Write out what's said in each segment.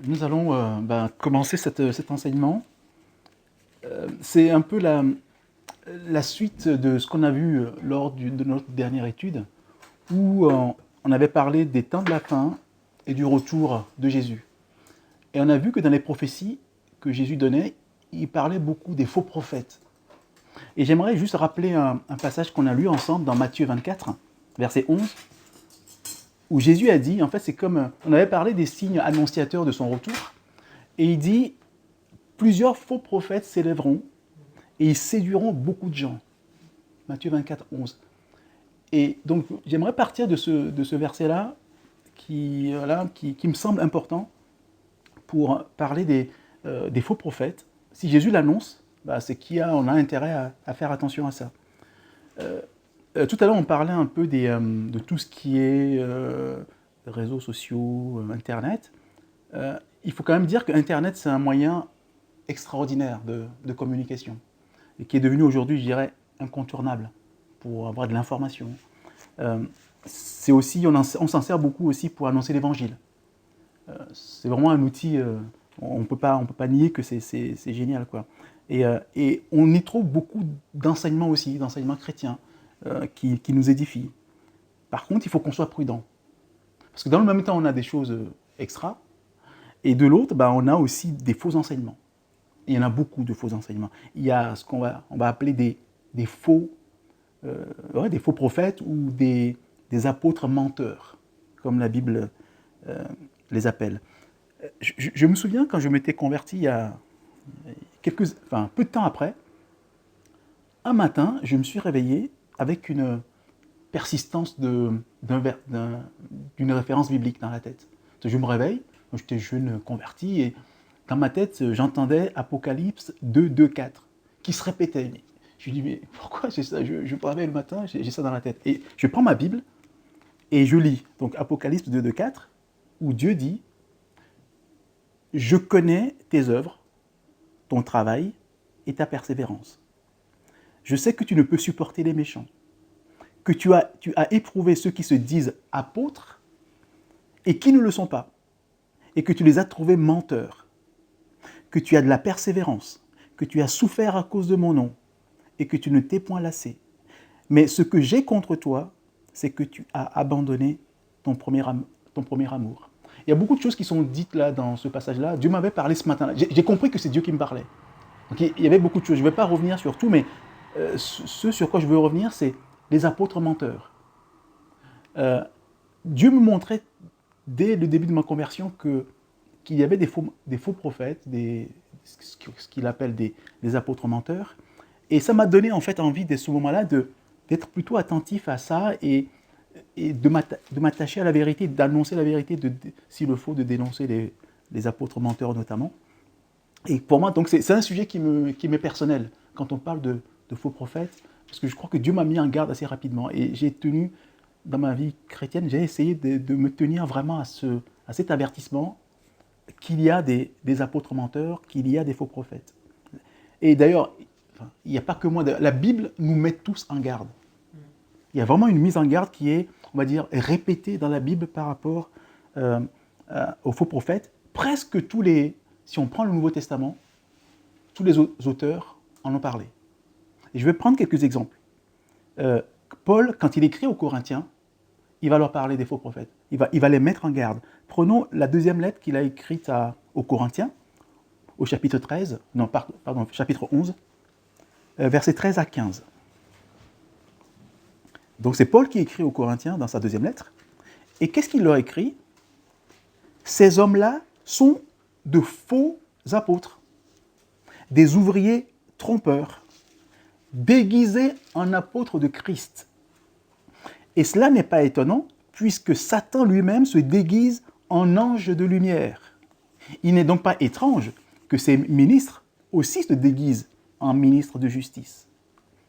Nous allons commencer cet enseignement. C'est un peu la suite de ce qu'on a vu lors de notre dernière étude, où on avait parlé des temps de la fin et du retour de Jésus. Et on a vu que dans les prophéties que Jésus donnait, il parlait beaucoup des faux prophètes. Et j'aimerais juste rappeler un passage qu'on a lu ensemble dans Matthieu 24, verset 11, où Jésus a dit, en fait c'est comme, on avait parlé des signes annonciateurs de son retour, et il dit, plusieurs faux prophètes s'élèveront et ils séduiront beaucoup de gens. Matthieu 24, 11. Et donc j'aimerais partir de ce verset-là qui me semble important pour parler des faux prophètes. Si Jésus l'annonce, c'est qu'on a intérêt à faire attention à ça. Tout à l'heure, on parlait un peu de tout ce qui est réseaux sociaux, Internet. Il faut quand même dire que Internet, c'est un moyen extraordinaire de communication et qui est devenu aujourd'hui, je dirais, incontournable pour avoir de l'information. C'est aussi, on s'en sert beaucoup aussi pour annoncer l'évangile. C'est vraiment un outil, on ne peut pas nier que c'est génial, quoi. Et on y trouve beaucoup d'enseignements aussi, d'enseignements chrétiens qui nous édifient. Par contre, il faut qu'on soit prudent. Parce que dans le même temps, on a des choses extra, et de l'autre, on a aussi des faux enseignements. Il y en a beaucoup de faux enseignements. Il y a ce qu'on va appeler des faux prophètes ou des apôtres menteurs, comme la Bible les appelle. Je me souviens quand je m'étais converti il y a peu de temps après, un matin, je me suis réveillé avec une persistance d'une référence biblique dans la tête. Je me réveille, j'étais jeune converti, et dans ma tête, j'entendais Apocalypse 2, 2, 4, qui se répétait. Je me dis, mais pourquoi j'ai ça? Je me réveille le matin, j'ai ça dans la tête. Et je prends ma Bible et je lis donc Apocalypse 2, 2, 4, où Dieu dit, je connais tes œuvres, ton travail et ta persévérance. Je sais que tu ne peux supporter les méchants, que tu as éprouvé ceux qui se disent apôtres et qui ne le sont pas, et que tu les as trouvés menteurs, que tu as de la persévérance, que tu as souffert à cause de mon nom, et que tu ne t'es point lassé. Mais ce que j'ai contre toi, c'est que tu as abandonné ton premier amour. Il y a beaucoup de choses qui sont dites là dans ce passage-là. Dieu m'avait parlé ce matin-là. J'ai compris que c'est Dieu qui me parlait. Donc, il y avait beaucoup de choses. Je ne vais pas revenir sur tout, mais ce sur quoi je veux revenir, c'est les apôtres menteurs. Dieu me montrait dès le début de ma conversion qu'il y avait des faux prophètes, ce qu'il appelle des apôtres menteurs. Et ça m'a donné en fait envie, dès ce moment-là, d'être plutôt attentif à ça et de m'attacher à la vérité, d'annoncer la vérité, s'il le faut, de dénoncer les apôtres menteurs notamment. Et pour moi, donc c'est un sujet qui m'est personnel quand on parle de faux prophètes, parce que je crois que Dieu m'a mis en garde assez rapidement. Et j'ai tenu, dans ma vie chrétienne, j'ai essayé de me tenir vraiment à cet avertissement qu'il y a des apôtres menteurs, qu'il y a des faux prophètes. Et d'ailleurs, il n'y a pas que moi, la Bible nous met tous en garde. Il y a vraiment une mise en garde qui est, on va dire, répétée dans la Bible par rapport aux faux prophètes. Presque si on prend le Nouveau Testament, tous les auteurs en ont parlé. Et je vais prendre quelques exemples. Paul, quand il écrit aux Corinthiens, il va leur parler des faux prophètes. Il va les mettre en garde. Prenons la deuxième lettre qu'il a écrite aux Corinthiens, au chapitre 13, chapitre 11, versets 13 à 15. Donc c'est Paul qui écrit aux Corinthiens dans sa deuxième lettre. Et qu'est-ce qu'il leur écrit? Ces hommes-là sont de faux apôtres, des ouvriers trompeurs, déguisés en apôtres de Christ. Et cela n'est pas étonnant, puisque Satan lui-même se déguise en ange de lumière. Il n'est donc pas étrange que ces ministres aussi se déguisent en ministres de justice.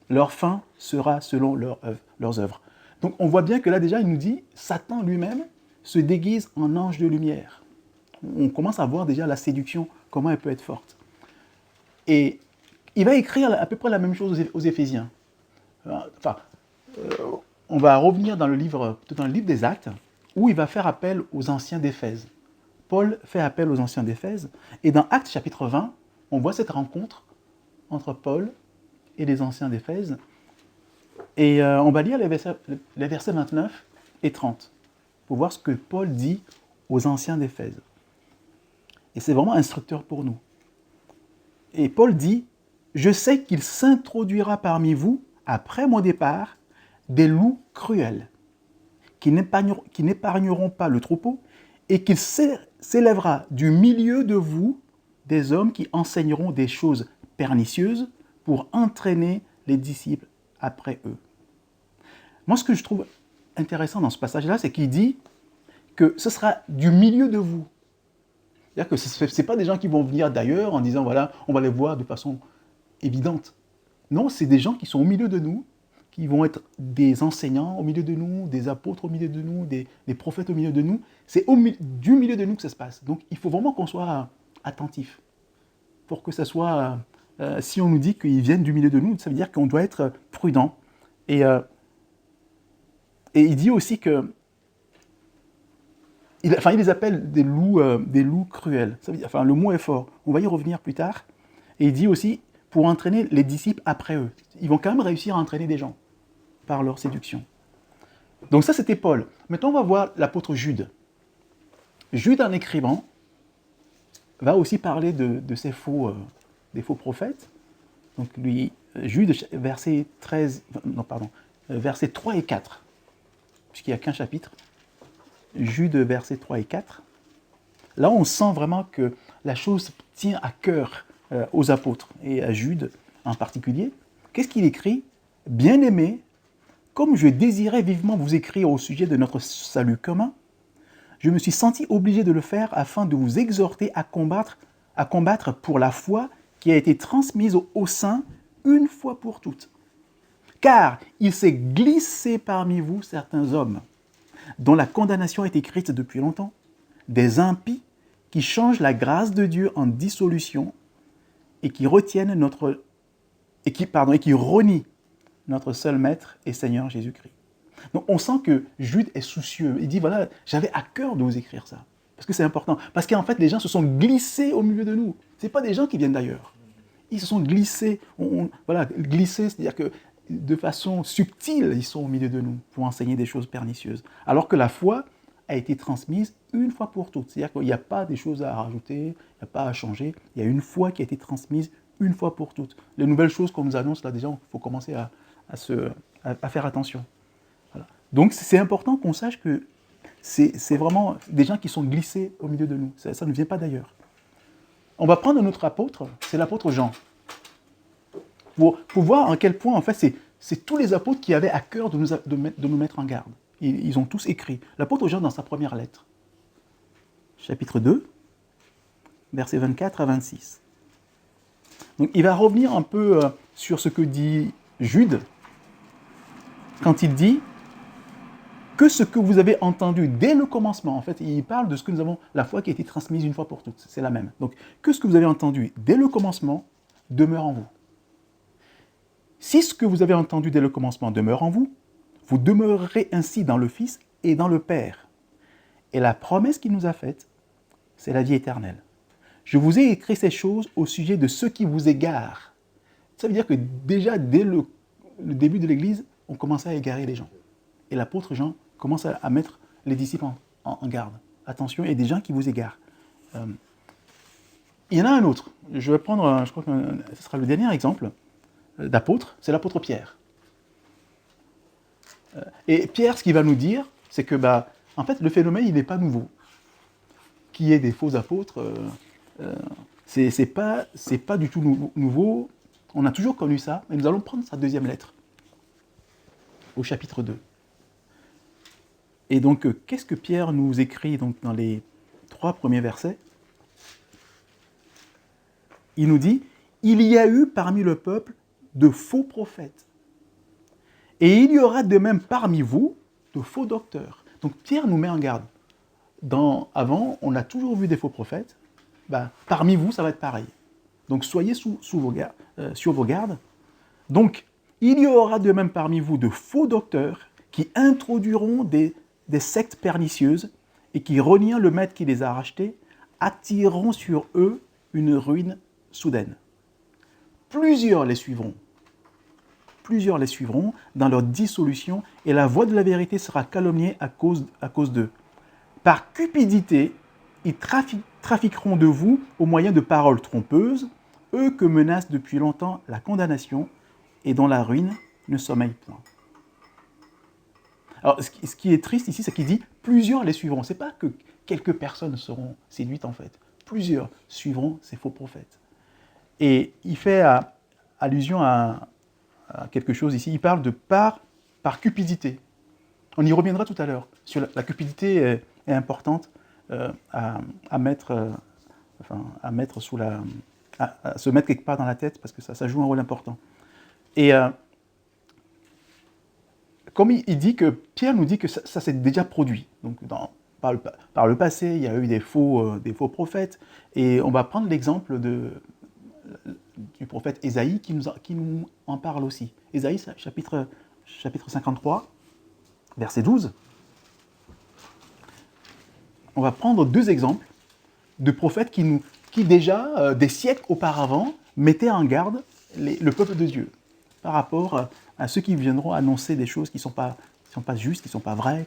Leur fin sera selon leurs œuvres. Donc on voit bien que là déjà il nous dit, Satan lui-même se déguise en ange de lumière. On commence à voir déjà la séduction, comment elle peut être forte. Et il va écrire à peu près la même chose aux Éphésiens. On va revenir dans le livre des Actes, où il va faire appel aux anciens d'Éphèse Paul fait appel aux anciens d'Éphèse. Et dans Actes chapitre 20, on voit cette rencontre entre Paul et les anciens d'Éphèse. Et on va lire les versets 29 et 30 pour voir ce que Paul dit aux anciens d'Éphèse. Et c'est vraiment instructeur pour nous. Et Paul dit, « Je sais qu'il s'introduira parmi vous, après mon départ, des loups cruels, qui n'épargneront pas le troupeau, et qu'il s'élèvera du milieu de vous des hommes qui enseigneront des choses pernicieuses pour entraîner les disciples après eux. » Moi, ce que je trouve intéressant dans ce passage-là, c'est qu'il dit que ce sera du milieu de vous. C'est-à-dire que ce n'est pas des gens qui vont venir d'ailleurs en disant, voilà, on va les voir de façon évidente. Non, c'est des gens qui sont au milieu de nous, qui vont être des enseignants au milieu de nous, des apôtres au milieu de nous, des prophètes au milieu de nous. C'est du milieu de nous que ça se passe. Donc, il faut vraiment qu'on soit attentif pour que ça soit... si on nous dit qu'ils viennent du milieu de nous, ça veut dire qu'on doit être prudent. Et il dit aussi que... il les appelle des loups cruels. Ça veut dire, le mot est fort. On va y revenir plus tard. Et il dit aussi, pour entraîner les disciples après eux. Ils vont quand même réussir à entraîner des gens par leur séduction. Donc ça, c'était Paul. Maintenant, on va voir l'apôtre Jude. Jude, en écrivant, va aussi parler de des faux prophètes. Donc lui, Jude, versets 3 et 4, puisqu'il n'y a qu'un chapitre. Jude, versets 3 et 4. Là, on sent vraiment que la chose tient à cœur aux apôtres, et à Jude en particulier. Qu'est-ce qu'il écrit ? « Bien-aimés, comme je désirais vivement vous écrire au sujet de notre salut commun, je me suis senti obligé de le faire afin de vous exhorter à combattre pour la foi qui a été transmise aux saints une fois pour toutes. Car il s'est glissé parmi vous certains hommes dont la condamnation est écrite depuis longtemps, des impies qui changent la grâce de Dieu en dissolution et qui renient notre seul Maître et Seigneur Jésus-Christ. » Donc on sent que Jude est soucieux. Il dit, voilà, j'avais à cœur de vous écrire ça. Parce que c'est important. Parce qu'en fait, les gens se sont glissés au milieu de nous. Ce n'est pas des gens qui viennent d'ailleurs. Ils se sont glissés. Glissés, c'est-à-dire que de façon subtile, ils sont au milieu de nous pour enseigner des choses pernicieuses. Alors que la foi a été transmise une fois pour toutes. C'est-à-dire qu'il n'y a pas des choses à rajouter, il n'y a pas à changer. Il y a une foi qui a été transmise une fois pour toutes. Les nouvelles choses qu'on nous annonce, là déjà, il faut commencer à faire attention. Voilà. Donc c'est important qu'on sache que c'est vraiment des gens qui sont glissés au milieu de nous. Ça ne vient pas d'ailleurs. On va prendre un autre apôtre, c'est l'apôtre Jean. Pour voir à quel point, en fait, c'est tous les apôtres qui avaient à cœur de nous mettre en garde. Ils ont tous écrit. L'apôtre Jean, dans sa première lettre, chapitre 2, versets 24 à 26. Donc, il va revenir un peu sur ce que dit Jude, quand il dit que ce que vous avez entendu dès le commencement, en fait, il parle de ce que nous avons, la foi qui a été transmise une fois pour toutes, c'est la même. Donc, que ce que vous avez entendu dès le commencement demeure en vous. Si ce que vous avez entendu dès le commencement demeure en vous, vous demeurerez ainsi dans le Fils et dans le Père. Et la promesse qu'il nous a faite, c'est la vie éternelle. Je vous ai écrit ces choses au sujet de ceux qui vous égarent. Ça veut dire que déjà, dès le début de l'Église, on commençait à égarer les gens. Et l'apôtre Jean commence à mettre les disciples en garde. Attention, il y a des gens qui vous égarent. Il y en a un autre. Je vais prendre, je crois que ce sera le dernier exemple d'apôtre, c'est l'apôtre Pierre. Et Pierre, ce qu'il va nous dire, c'est que, en fait, le phénomène, il n'est pas nouveau. Qu'il y ait des faux apôtres, c'est pas du tout nouveau. On a toujours connu ça, mais nous allons prendre sa deuxième lettre, au chapitre 2. Et donc, qu'est-ce que Pierre nous écrit donc, dans les 3 premiers versets ? Il nous dit « Il y a eu parmi le peuple de faux prophètes, et il y aura de même parmi vous de faux docteurs. » Donc Pierre nous met en garde. Avant, on a toujours vu des faux prophètes. Parmi vous, ça va être pareil. Donc soyez sur vos gardes. Donc, il y aura de même parmi vous de faux docteurs qui introduiront des sectes pernicieuses et qui, reniant le maître qui les a rachetés, attireront sur eux une ruine soudaine. Plusieurs les suivront dans leur dissolution, et la voix de la vérité sera calomniée à cause d'eux. Par cupidité, ils trafiqueront de vous au moyen de paroles trompeuses, eux que menace depuis longtemps la condamnation et dont la ruine ne sommeille point. Alors, ce qui est triste ici, c'est qu'il dit « plusieurs les suivront ». Ce n'est pas que quelques personnes seront séduites en fait. Plusieurs suivront ces faux prophètes. Et il fait allusion à quelque chose ici. Il parle de par cupidité. On y reviendra tout à l'heure. Sur la cupidité est importante à mettre sous la... à se mettre quelque part dans la tête, parce que ça joue un rôle important. Et comme il dit que, Pierre nous dit que ça s'est déjà produit. Donc par le passé, il y a eu des faux prophètes, et on va prendre l'exemple du prophète Ésaïe qui nous en parle aussi. Ésaïe, chapitre 53, verset 12. On va prendre deux exemples de prophètes qui déjà, des siècles auparavant, mettaient en garde le peuple de Dieu par rapport à ceux qui viendront annoncer des choses qui ne sont pas justes, qui ne sont pas vraies,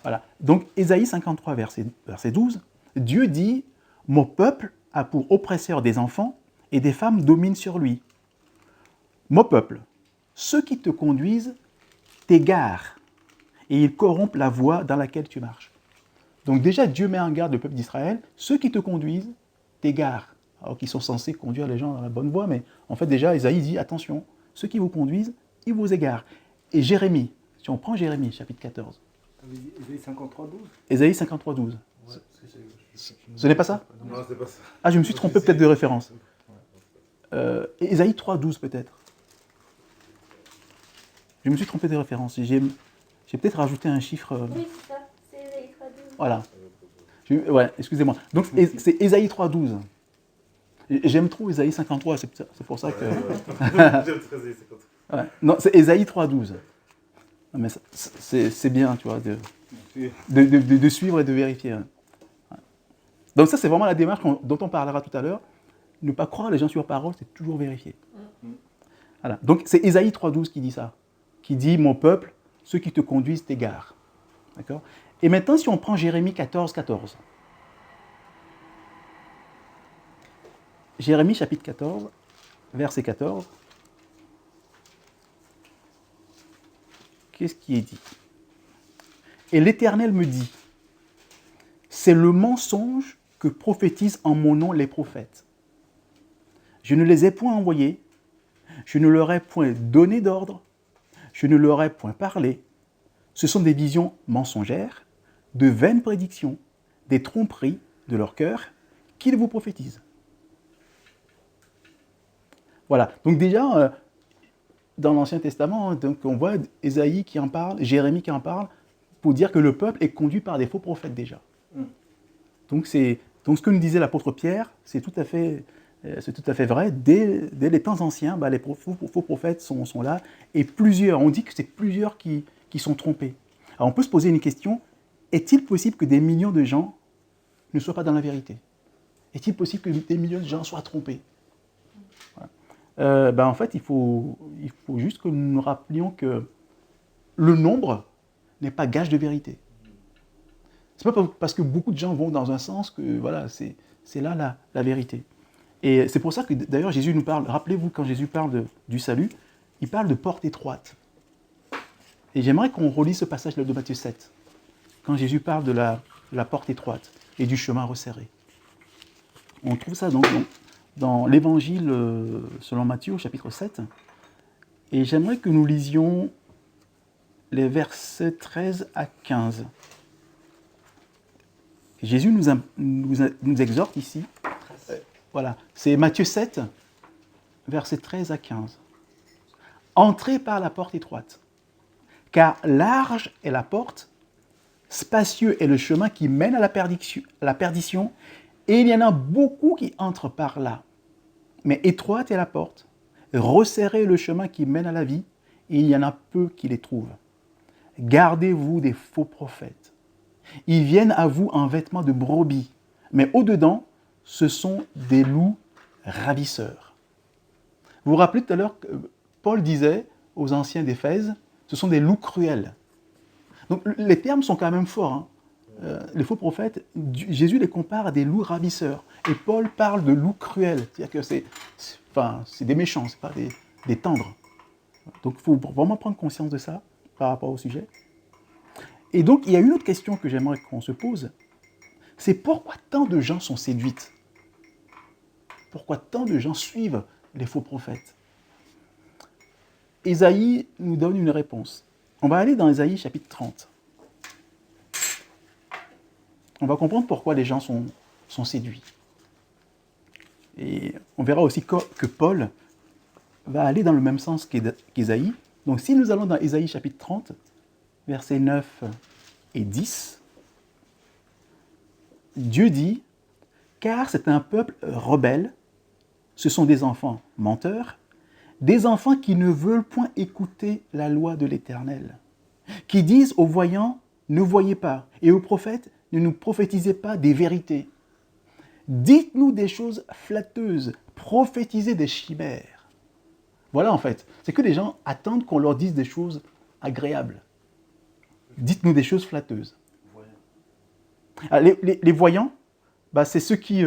Voilà. Donc, Ésaïe 53, verset 12, Dieu dit « Mon peuple a pour oppresseur des enfants, et des femmes dominent sur lui. Mon peuple, ceux qui te conduisent t'égarent, et ils corrompent la voie dans laquelle tu marches. » Donc déjà, Dieu met en garde le peuple d'Israël, ceux qui te conduisent t'égarent. Alors qu'ils sont censés conduire les gens dans la bonne voie, mais en fait déjà, Ésaïe dit, attention, ceux qui vous conduisent, ils vous égarent. Et Jérémie, si on prend Jérémie, chapitre 14. Ésaïe 53, 12. Ésaïe 53, 12. Ouais, Ce n'est pas ça? Non, c'est pas ça. Ah, je me suis trompé peut-être de référence. Ésaïe 3, 12 peut-être. Je me suis trompé de référence. J'ai peut-être rajouté un chiffre. Oui, c'est ça. C'est Ésaïe 3.12. Voilà. Ouais, excusez-moi. Donc c'est Ésaïe 3, 12. J'aime trop Ésaïe 53, c'est pour ça que... J'aime très Ésaïe 53. Ouais. Non, c'est Ésaïe 3, 12. Non, mais c'est bien, tu vois, de suivre et de vérifier. Hein. Donc ça, c'est vraiment la démarche dont on parlera tout à l'heure. Ne pas croire les gens sur parole, c'est toujours vérifier. Voilà. Donc c'est Ésaïe 3, 12 qui dit ça. Qui dit « Mon peuple, ceux qui te conduisent t'égarent. » D'accord ? Et maintenant, si on prend Jérémie 14, 14. Jérémie chapitre 14, verset 14. Qu'est-ce qui est dit? Et l'Éternel me dit, c'est le mensonge que prophétisent en mon nom les prophètes. Je ne les ai point envoyés, je ne leur ai point donné d'ordre, je ne leur ai point parlé. Ce sont des visions mensongères, de vaines prédictions, des tromperies de leur cœur qu'ils vous prophétisent. Voilà, donc déjà, dans l'Ancien Testament, donc on voit Ésaïe qui en parle, Jérémie qui en parle, pour dire que le peuple est conduit par des faux prophètes déjà. Donc ce que nous disait l'apôtre Pierre, c'est tout à fait vrai. Dès les temps anciens, les faux prophètes sont là, et plusieurs, on dit que c'est plusieurs qui sont trompés. Alors on peut se poser une question, est-il possible que des millions de gens ne soient pas dans la vérité? Est-il possible que des millions de gens soient trompés? Voilà. En fait, il faut juste que nous nous rappelions que le nombre n'est pas gage de vérité. Ce n'est pas parce que beaucoup de gens vont dans un sens que voilà, c'est là la vérité. Et c'est pour ça que d'ailleurs Jésus nous parle, rappelez-vous quand Jésus parle du salut, il parle de porte étroite. Et j'aimerais qu'on relise ce passage de Matthieu 7, quand Jésus parle de la porte étroite et du chemin resserré. On trouve ça donc dans l'évangile selon Matthieu, au chapitre 7. Et j'aimerais que nous lisions les versets 13 à 15. Jésus nous exhorte ici. Voilà, c'est Matthieu 7, versets 13 à 15. Entrez par la porte étroite, car large est la porte, spacieux est le chemin qui mène à la perdition, et il y en a beaucoup qui entrent par là. Mais étroite est la porte, resserré est le chemin qui mène à la vie, et il y en a peu qui les trouvent. Gardez-vous des faux prophètes, Ils viennent à vous en vêtements de brebis, mais au-dedans, ce sont des loups ravisseurs. Vous vous rappelez tout à l'heure que Paul disait aux anciens d'Éphèse, ce sont des loups cruels. Donc les termes sont quand même forts. Hein. Les faux prophètes, Jésus les compare à des loups ravisseurs. Et Paul parle de loups cruels. C'est-à-dire que c'est des méchants, ce pas des tendres. Donc il faut vraiment prendre conscience de ça par rapport au sujet. Et donc il y a une autre question que j'aimerais qu'on se pose. C'est pourquoi tant de gens sont séduites? Pourquoi tant de gens suivent les faux prophètes? Ésaïe nous donne une réponse. On va aller dans Ésaïe chapitre 30. On va comprendre pourquoi les gens sont séduits. Et on verra aussi que Paul va aller dans le même sens qu'Ésaïe. Donc si nous allons dans Ésaïe chapitre 30, versets 9 et 10, Dieu dit « Car c'est un peuple rebelle, ce sont des enfants menteurs, des enfants qui ne veulent point écouter la loi de l'Éternel, qui disent aux voyants, ne voyez pas, et aux prophètes, ne nous prophétisez pas des vérités. Dites-nous des choses flatteuses, prophétisez des chimères. » Voilà en fait, c'est que les gens attendent qu'on leur dise des choses agréables. Dites-nous des choses flatteuses. Les voyants, bah, c'est ceux qui...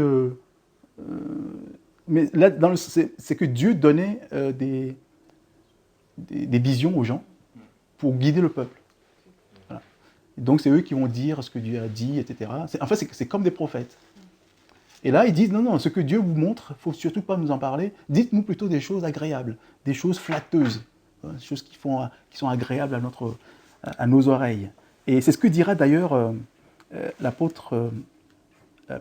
mais là, c'est que Dieu donnait des visions aux gens pour guider le peuple. Voilà. Donc c'est eux qui vont dire ce que Dieu a dit, etc. En fait, c'est comme des prophètes. Et là, ils disent, non, ce que Dieu vous montre, il ne faut surtout pas nous en parler. Dites-nous plutôt des choses agréables, des choses flatteuses, des choses qui sont agréables à nos oreilles. Et c'est ce que dira d'ailleurs l'apôtre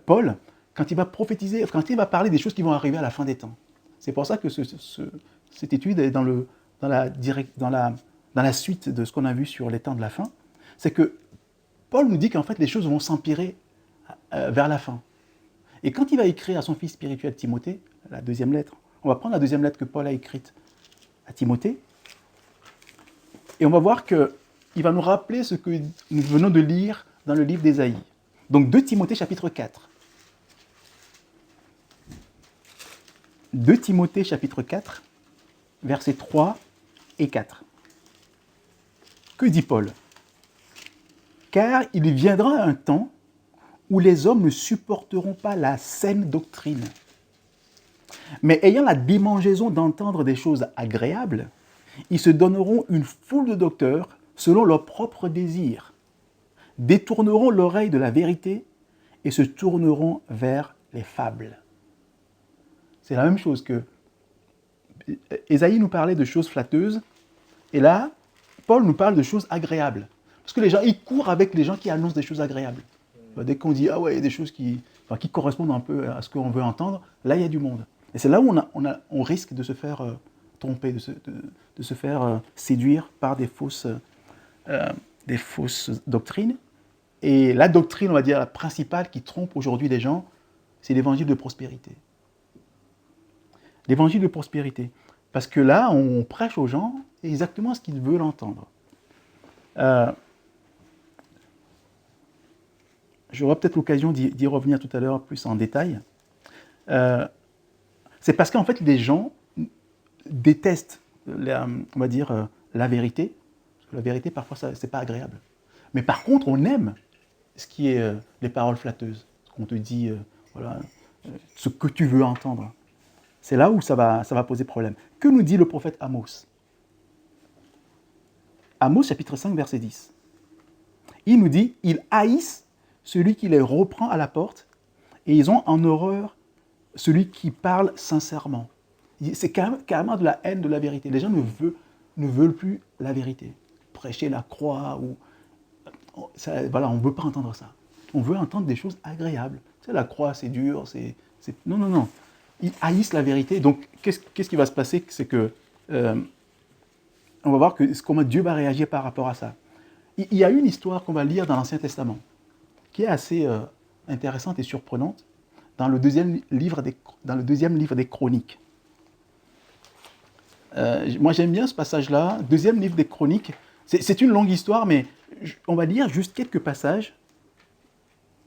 Paul quand il va prophétiser, quand il va parler des choses qui vont arriver à la fin des temps. C'est pour ça que cette étude est dans la suite de ce qu'on a vu sur les temps de la fin. C'est que Paul nous dit qu'en fait les choses vont s'empirer vers la fin. Et quand il va écrire à son fils spirituel Timothée, la deuxième lettre, on va prendre la deuxième lettre que Paul a écrite à Timothée, et on va voir qu'il va nous rappeler ce que nous venons de lire dans le livre d'Ésaïe. Donc 2 Timothée chapitre 4. 2 Timothée chapitre 4, versets 3 et 4. Que dit Paul? Car il viendra un temps où les hommes ne supporteront pas la saine doctrine, mais ayant la démangeaison d'entendre des choses agréables, ils se donneront une foule de docteurs selon leurs propres désirs, détourneront l'oreille de la vérité et se tourneront vers les fables. C'est la même chose que Ésaïe nous parlait de choses flatteuses, et là, Paul nous parle de choses agréables. Parce que les gens, ils courent avec les gens qui annoncent des choses agréables. Dès qu'on dit, ah ouais, il y a des choses qui correspondent un peu à ce qu'on veut entendre, là, il y a du monde. Et c'est là où on risque de se faire tromper, de se faire séduire par des fausses doctrines. Et la doctrine, on va dire, la principale qui trompe aujourd'hui les gens, c'est l'évangile de prospérité. L'évangile de prospérité. Parce que là, on prêche aux gens exactement ce qu'ils veulent entendre. J'aurai peut-être l'occasion d'y revenir tout à l'heure plus en détail. C'est parce qu'en fait, les gens détestent, on va dire, la vérité. Parce que la vérité, parfois, ce n'est pas agréable. Mais par contre, on aime ce qui est les paroles flatteuses. Ce qu'on te dit, voilà, ce que tu veux entendre. C'est là où ça va poser problème. Que nous dit le prophète Amos? Amos, chapitre 5, verset 10. Il nous dit, ils haïssent celui qui les reprend à la porte, et ils ont en horreur celui qui parle sincèrement. C'est carrément de la haine de la vérité. Les gens ne veulent plus la vérité. Prêcher la croix, voilà, on ne veut pas entendre ça. On veut entendre des choses agréables. Tu sais, la croix, c'est dur, Non. Ils haïssent la vérité. Donc, qu'est-ce qui va se passer? C'est que on va voir comment Dieu va réagir par rapport à ça. Il y a une histoire qu'on va lire dans l'Ancien Testament, qui est assez intéressante et surprenante, dans le deuxième livre des Chroniques. Moi, j'aime bien ce passage-là, deuxième livre des Chroniques. C'est une longue histoire, mais on va lire juste quelques passages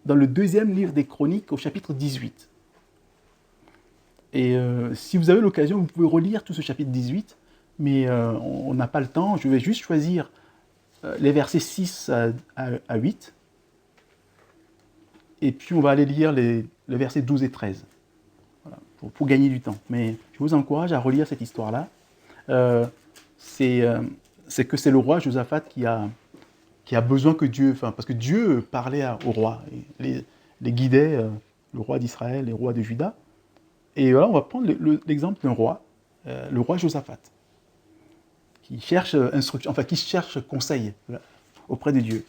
dans le deuxième livre des Chroniques, au chapitre 18. Et si vous avez l'occasion, vous pouvez relire tout ce chapitre 18, mais on n'a pas le temps. Je vais juste choisir les versets 6 à 8. Et puis on va aller lire les versets 12 et 13, voilà, pour gagner du temps. Mais je vous encourage à relire cette histoire-là. C'est que c'est le roi Josaphat qui a besoin que Dieu... parce que Dieu parlait au roi, et les guidait, le roi d'Israël, les rois de Juda. Et voilà, on va prendre l'exemple d'un roi, le roi Josaphat, qui cherche instruction, qui cherche conseil auprès de Dieu.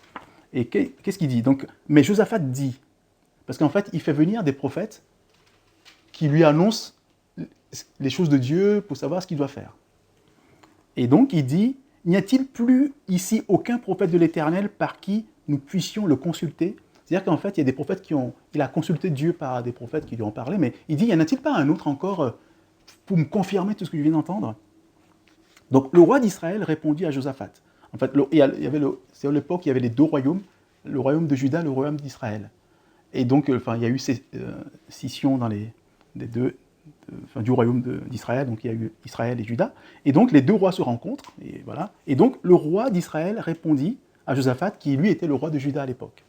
Et qu'est-ce qu'il dit? Donc, mais Josaphat dit, parce qu'en fait, il fait venir des prophètes qui lui annoncent les choses de Dieu pour savoir ce qu'il doit faire. Et donc, il dit, n'y a-t-il plus ici aucun prophète de l'Éternel par qui nous puissions le consulter? C'est-à-dire qu'en fait, il y a des prophètes il a consulté Dieu par des prophètes qui lui ont parlé, mais il dit, y en a-t-il pas un autre encore pour me confirmer tout ce que je viens d'entendre? Donc, le roi d'Israël répondit à Josaphat. En fait, c'est à l'époque, il y avait les deux royaumes, le royaume de Juda, le royaume d'Israël. Et donc, il y a eu scission dans les deux, du royaume d'Israël, donc il y a eu Israël et Juda. Et donc, les deux rois se rencontrent, et voilà. Et donc, le roi d'Israël répondit à Josaphat, qui lui était le roi de Juda à l'époque.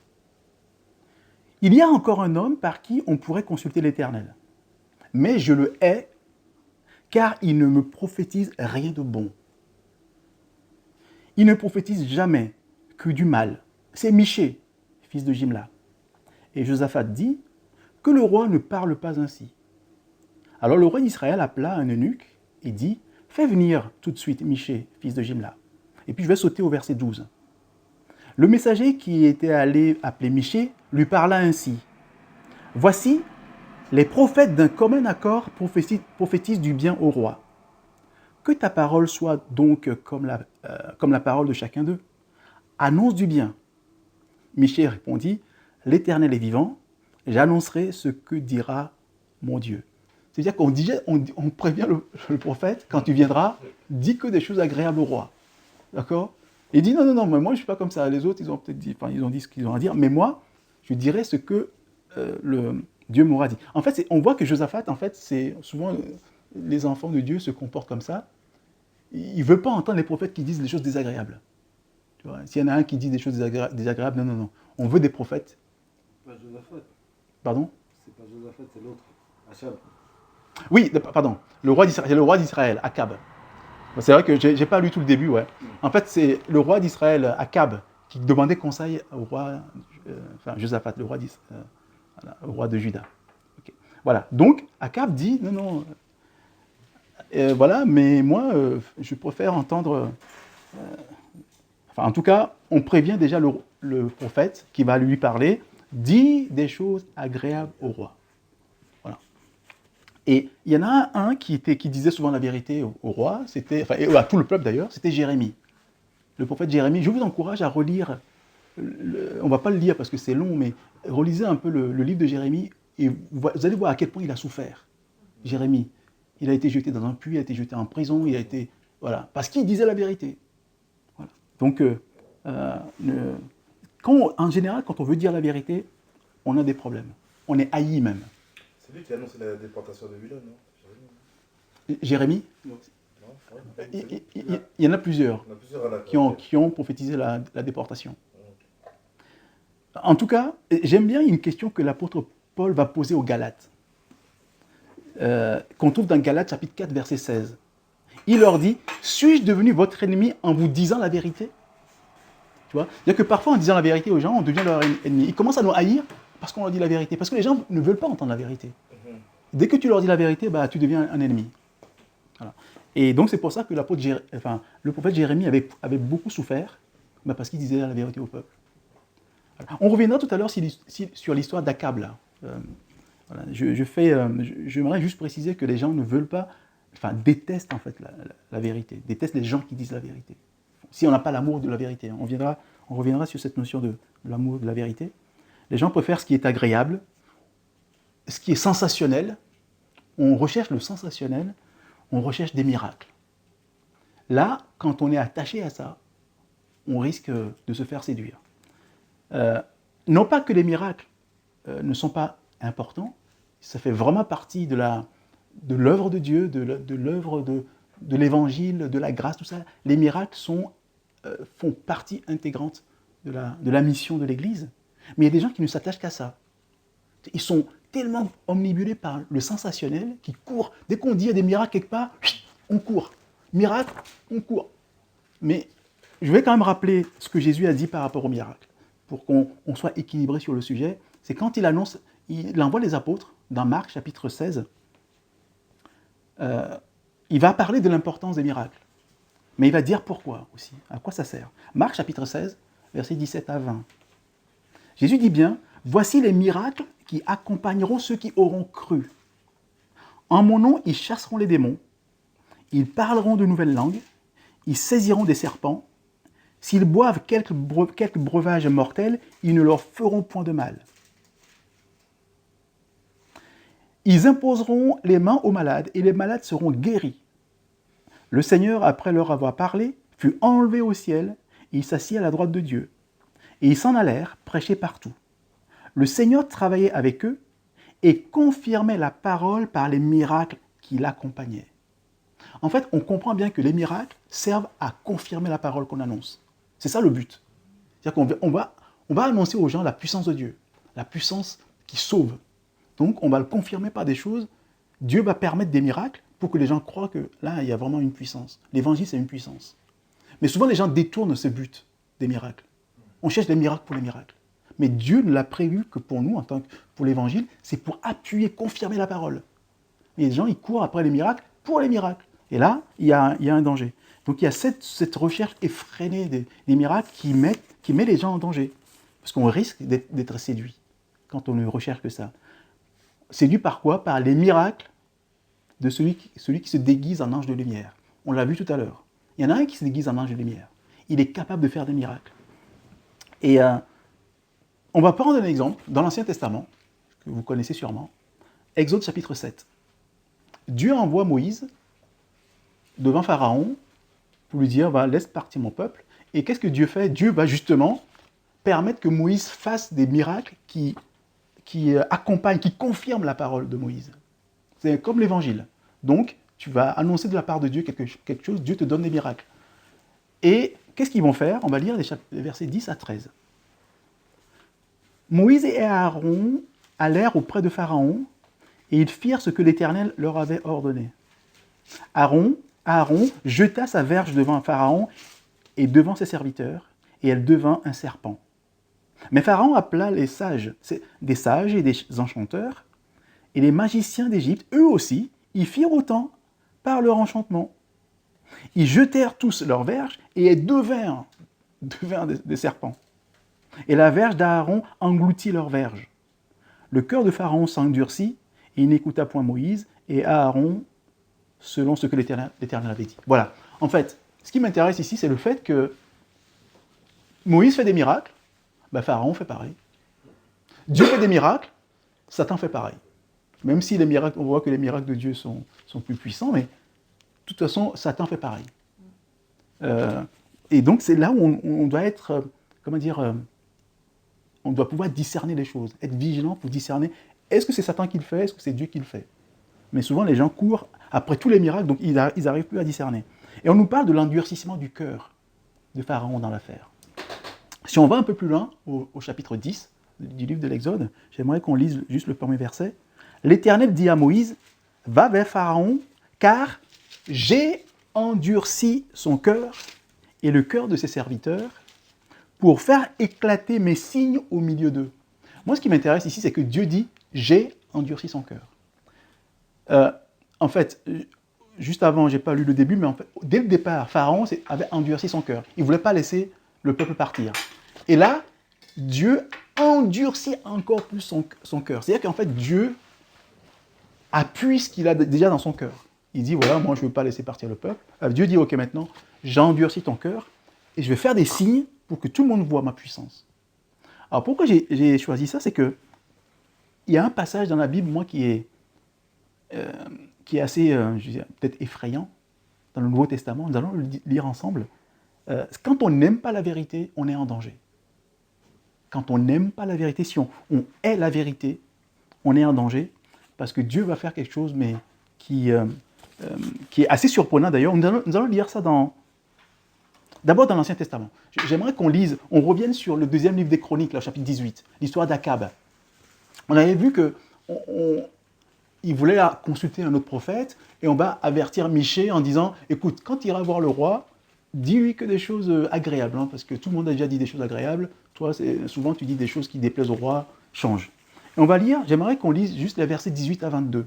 Il y a encore un homme par qui on pourrait consulter l'Éternel, mais je le hais, car il ne me prophétise rien de bon. Il ne prophétise jamais que du mal. C'est Michée, fils de Jimla. Et Josaphat dit, que le roi ne parle pas ainsi. Alors le roi d'Israël appela un eunuque et dit, fais venir tout de suite Michée, fils de Jimla. Et puis je vais sauter au verset 12. Le messager qui était allé appeler Michée lui parla ainsi. Voici, les prophètes d'un commun accord prophétisent du bien au roi. Que ta parole soit donc comme la parole de chacun d'eux. Annonce du bien. Michée répondit, l'Éternel est vivant, j'annoncerai ce que dira mon Dieu. C'est-à-dire on prévient le prophète, quand tu viendras, dis que des choses agréables au roi. D'accord? Il dit, non, mais moi je ne suis pas comme ça. Les autres, ils ont peut-être dit, ils ont dit ce qu'ils ont à dire, mais moi, je dirai ce que Dieu m'aura dit. En fait, on voit que Josaphat, en fait, c'est souvent les enfants de Dieu se comportent comme ça. Il ne veut pas entendre les prophètes qui disent des choses désagréables. Tu vois, s'il y en a un qui dit des choses désagréables, non. On veut des prophètes. Pas Josaphat. Pardon? C'est pas Josaphat, c'est l'autre. Achab. Oui, pardon. Le roi d'Israël, Akab. C'est vrai que j'ai pas lu tout le début, ouais. En fait, c'est le roi d'Israël, Akab, qui demandait conseil au roi, Josaphat, le roi de Juda. Okay. Voilà. Donc, Akab dit, non, voilà, mais moi, je préfère entendre... en tout cas, on prévient déjà le prophète qui va lui parler, dit des choses agréables au roi. Voilà. Et il y en a un qui disait souvent la vérité au roi, et à tout le peuple d'ailleurs, c'était Jérémie. Le prophète Jérémie. Je vous encourage à relire, on ne va pas le lire parce que c'est long, mais relisez un peu le livre de Jérémie et vous allez voir à quel point il a souffert. Jérémie, il a été jeté dans un puits, il a été jeté en prison, voilà, parce qu'il disait la vérité. Voilà. Donc, en général, quand on veut dire la vérité, on a des problèmes. On est haï même. C'est lui qui a annoncé la déportation de Babylone, non? Jérémie? Non. Il y en a plusieurs, qui ont prophétisé la déportation. En tout cas, j'aime bien une question que l'apôtre Paul va poser aux Galates, qu'on trouve dans Galates chapitre 4, verset 16. Il leur dit, suis-je devenu votre ennemi en vous disant la vérité? Tu vois? C'est-à-dire que parfois, en disant la vérité aux gens, on devient leur ennemi. Ils commencent à nous haïr parce qu'on leur dit la vérité. Parce que les gens ne veulent pas entendre la vérité. Dès que tu leur dis la vérité, tu deviens un ennemi. Voilà. Et donc, c'est pour ça que le prophète Jérémie avait beaucoup souffert, parce qu'il disait la vérité au peuple. Voilà. On reviendra tout à l'heure sur l'histoire d'Akab. Voilà. J'aimerais juste préciser que les gens ne veulent pas, détestent en fait la vérité, détestent les gens qui disent la vérité. Si on n'a pas l'amour de la vérité, on reviendra sur cette notion de l'amour de la vérité. Les gens préfèrent ce qui est agréable, ce qui est sensationnel. On recherche le sensationnel, on recherche des miracles. Là, quand on est attaché à ça, on risque de se faire séduire. Non pas que les miracles ne sont pas importants. Ça fait vraiment partie de l'œuvre de Dieu, de l'œuvre de l'évangile, de la grâce, tout ça. Les miracles font partie intégrante de la mission de l'Église. Mais il y a des gens qui ne s'attachent qu'à ça. Ils sont tellement omnibulés par le sensationnel qu'ils courent. Dès qu'on dit il y a des miracles quelque part, on court. Miracle, on court. Mais je vais quand même rappeler ce que Jésus a dit par rapport au miracle, pour qu'on soit équilibré sur le sujet. C'est quand il envoie les apôtres, dans Marc chapitre 16, il va parler de l'importance des miracles. Mais il va dire pourquoi aussi, à quoi ça sert. Marc chapitre 16, versets 17 à 20. Jésus dit bien, « Voici les miracles qui accompagneront ceux qui auront cru. En mon nom, ils chasseront les démons, ils parleront de nouvelles langues, ils saisiront des serpents, s'ils boivent quelques breuvages mortels, ils ne leur feront point de mal. Ils imposeront les mains aux malades et les malades seront guéris. Le Seigneur, après leur avoir parlé, fut enlevé au ciel et il s'assit à la droite de Dieu. Et ils s'en allèrent prêcher partout. Le Seigneur travaillait avec eux et confirmait la parole par les miracles qui l'accompagnaient. » En fait, on comprend bien que les miracles servent à confirmer la parole qu'on annonce. C'est ça le but. C'est-à-dire qu'on va annoncer aux gens la puissance de Dieu, la puissance qui sauve. Donc, on va le confirmer par des choses. Dieu va permettre des miracles pour que les gens croient que là, il y a vraiment une puissance. L'évangile, c'est une puissance. Mais souvent, les gens détournent ce but des miracles. On cherche des miracles pour les miracles. Mais Dieu ne l'a prévu que pour nous, pour l'évangile, c'est pour appuyer, confirmer la parole. Et les gens, ils courent après les miracles pour les miracles. Et là, il y a un danger. Donc il y a cette recherche effrénée des miracles qui met les gens en danger. Parce qu'on risque d'être séduit quand on ne recherche que ça. Séduit par quoi? Par les miracles de celui qui se déguise en ange de lumière. On l'a vu tout à l'heure. Il y en a un qui se déguise en ange de lumière. Il est capable de faire des miracles. Et on va prendre un exemple dans l'Ancien Testament, que vous connaissez sûrement. Exode chapitre 7. Dieu envoie Moïse devant Pharaon pour lui dire, laisse partir mon peuple. Et qu'est-ce que Dieu fait? Dieu va justement permettre que Moïse fasse des miracles qui accompagnent, qui confirment la parole de Moïse. C'est comme l'évangile. Donc, tu vas annoncer de la part de Dieu quelque chose, Dieu te donne des miracles. Et qu'est-ce qu'ils vont faire? On va lire les versets 10 à 13. Moïse et Aaron allèrent auprès de Pharaon, et ils firent ce que l'Éternel leur avait ordonné. Aaron jeta sa verge devant Pharaon et devant ses serviteurs, et elle devint un serpent. Mais Pharaon appela des sages et des enchanteurs, et les magiciens d'Égypte, eux aussi, y firent autant par leur enchantement. Ils jetèrent tous leurs verges, et elles devinrent des serpents. Et la verge d'Aaron engloutit leurs verges. Le cœur de Pharaon s'endurcit, et il n'écouta point Moïse et Aaron, selon ce que l'Éternel avait dit. Voilà. En fait, ce qui m'intéresse ici, c'est le fait que Moïse fait des miracles, Pharaon fait pareil. Dieu fait des miracles, Satan fait pareil. Même si on voit que les miracles de Dieu sont plus puissants, mais de toute façon, Satan fait pareil. Et donc, c'est là où on doit être, on doit pouvoir discerner les choses, être vigilant pour discerner, est-ce que c'est Satan qui le fait, est-ce que c'est Dieu qui le fait? Mais souvent, les gens courent après tous les miracles, donc ils n'arrivent plus à discerner. Et on nous parle de l'endurcissement du cœur de Pharaon dans l'affaire. Si on va un peu plus loin, au chapitre 10 du livre de l'Exode, j'aimerais qu'on lise juste le premier verset. L'Éternel dit à Moïse, « Va vers Pharaon, car j'ai endurci son cœur et le cœur de ses serviteurs pour faire éclater mes signes au milieu d'eux. » Moi, ce qui m'intéresse ici, c'est que Dieu dit « j'ai endurci son cœur ». En fait, juste avant, je n'ai pas lu le début, mais en fait, dès le départ, Pharaon avait endurci son cœur. Il ne voulait pas laisser le peuple partir. Et là, Dieu endurcit encore plus son cœur. C'est-à-dire qu'en fait, Dieu appuie ce qu'il a déjà dans son cœur. Il dit, voilà, moi, je ne veux pas laisser partir le peuple. Dieu dit, ok, maintenant, j'endurcis ton cœur et je vais faire des signes pour que tout le monde voit ma puissance. Alors, pourquoi j'ai choisi ça? C'est que il y a un passage dans la Bible, moi, qui est assez, peut-être effrayant, dans le Nouveau Testament. Nous allons le lire ensemble. Quand on n'aime pas la vérité, on est en danger. quand on n'aime pas la vérité, si on hait la vérité, on est en danger, parce que Dieu va faire quelque chose, mais qui est assez surprenant d'ailleurs. Nous allons lire ça d'abord dans l'Ancien Testament. J'aimerais qu'on lise, on revienne sur le deuxième livre des Chroniques, là, au chapitre 18, l'histoire d'Akab. On avait vu qu'il voulait consulter un autre prophète, et on va avertir Michée en disant, écoute, quand tu iras voir le roi, dis-lui que des choses agréables, parce que tout le monde a déjà dit des choses agréables. Toi, souvent, tu dis des choses qui déplaisent au roi, change. Et on va lire, j'aimerais qu'on lise juste les versets 18 à 22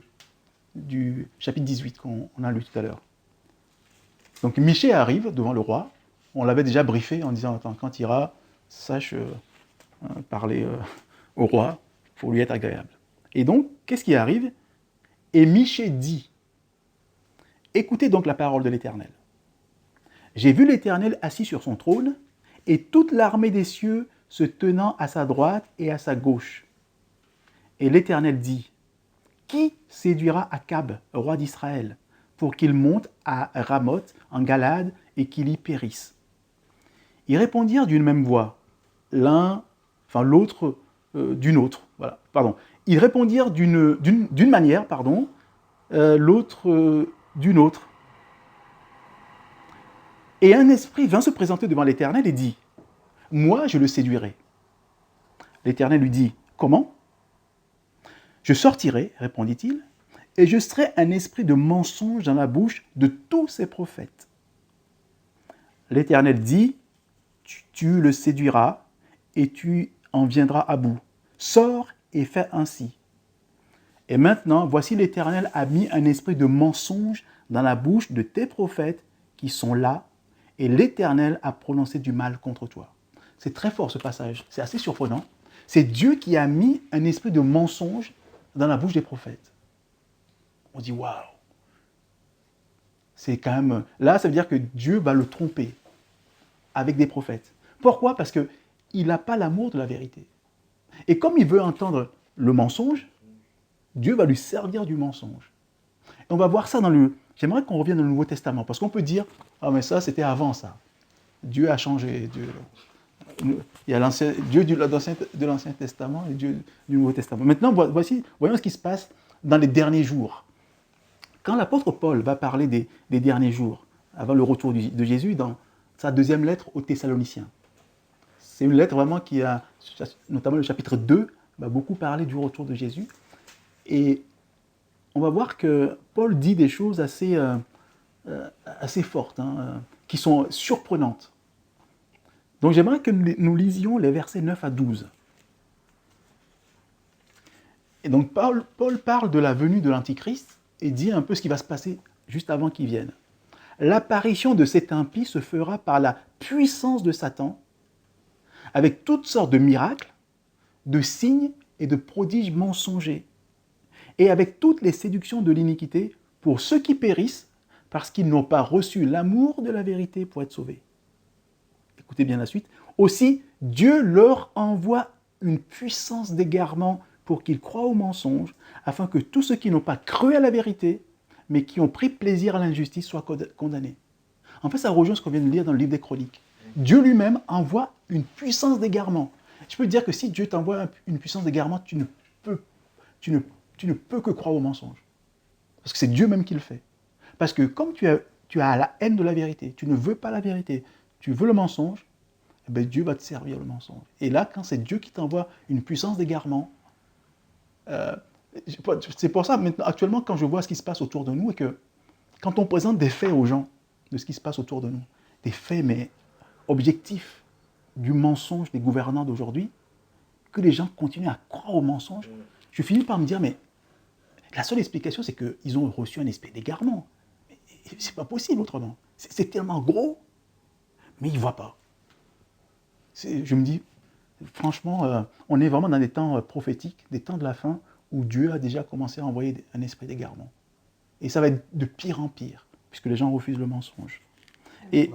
du chapitre 18 qu'on a lu tout à l'heure. Donc Michée arrive devant le roi, on l'avait déjà briefé en disant, attends, quand il ira, sache parler au roi, il faut lui être agréable. Et donc, qu'est-ce qui arrive? Et Michée dit, écoutez donc la parole de l'Éternel. J'ai vu l'Éternel assis sur son trône, et toute l'armée des cieux se tenant à sa droite et à sa gauche. Et l'Éternel dit, qui séduira Akab, roi d'Israël, pour qu'il monte à Ramoth, en Galade, et qu'il y périsse? Ils répondirent d'une même voix, l'autre d'une autre. Voilà, pardon. Ils répondirent d'une manière, l'autre d'une autre. Et un esprit vint se présenter devant l'Éternel et dit, « Moi, je le séduirai. » L'Éternel lui dit, « Comment ? » « Je sortirai, répondit-il, et je serai un esprit de mensonge dans la bouche de tous ces prophètes. » L'Éternel dit, « Tu le séduiras, et tu en viendras à bout. Sors et fais ainsi. » Et maintenant, voici l'Éternel a mis un esprit de mensonge dans la bouche de tes prophètes qui sont là, et l'Éternel a prononcé du mal contre toi. C'est très fort ce passage, c'est assez surprenant. C'est Dieu qui a mis un esprit de mensonge dans la bouche des prophètes. On dit waouh! C'est quand même. Là, ça veut dire que Dieu va le tromper avec des prophètes. Pourquoi? Parce qu'il n'a pas l'amour de la vérité. Et comme il veut entendre le mensonge, Dieu va lui servir du mensonge. Et on va voir ça dans le. J'aimerais qu'on revienne dans le Nouveau Testament, parce qu'on peut dire, ah mais ça, c'était avant ça. Dieu a changé. Il y a Dieu de l'Ancien Testament et Dieu du Nouveau Testament. Maintenant, voyons ce qui se passe dans les derniers jours. Quand l'apôtre Paul va parler des derniers jours, avant le retour de Jésus, dans sa deuxième lettre aux Thessaloniciens, c'est une lettre vraiment qui a, notamment le chapitre 2, va beaucoup parler du retour de Jésus. Et on va voir que Paul dit des choses assez fortes, qui sont surprenantes. Donc j'aimerais que nous lisions les versets 9 à 12. Et donc Paul parle de la venue de l'Antichrist et dit un peu ce qui va se passer juste avant qu'il vienne. L'apparition de cet impie se fera par la puissance de Satan, avec toutes sortes de miracles, de signes et de prodiges mensongers, et avec toutes les séductions de l'iniquité pour ceux qui périssent parce qu'ils n'ont pas reçu l'amour de la vérité pour être sauvés. Écoutez bien la suite. Aussi, Dieu leur envoie une puissance d'égarement pour qu'ils croient au mensonge, afin que tous ceux qui n'ont pas cru à la vérité, mais qui ont pris plaisir à l'injustice, soient condamnés. En fait, ça rejoint ce qu'on vient de lire dans le livre des Chroniques. Dieu lui-même envoie une puissance d'égarement. Je peux te dire que si Dieu t'envoie une puissance d'égarement, tu ne peux que croire au mensonge. Parce que c'est Dieu même qui le fait. Parce que comme tu as la haine de la vérité, tu ne veux pas la vérité, tu veux le mensonge, eh bien Dieu va te servir le mensonge. Et là, quand c'est Dieu qui t'envoie une puissance d'égarement, c'est pour ça, maintenant, actuellement, quand je vois ce qui se passe autour de nous, et que quand on présente des faits aux gens de ce qui se passe autour de nous, des faits, mais objectifs du mensonge des gouvernants d'aujourd'hui, que les gens continuent à croire au mensonge, je finis par me dire, mais la seule explication, c'est qu'ils ont reçu un esprit d'égarement. Mais c'est pas possible autrement. C'est tellement gros, mais ils ne voient pas. Je me dis, franchement, on est vraiment dans des temps prophétiques, des temps de la fin, où Dieu a déjà commencé à envoyer un esprit d'égarement. Et ça va être de pire en pire, puisque les gens refusent le mensonge. Et,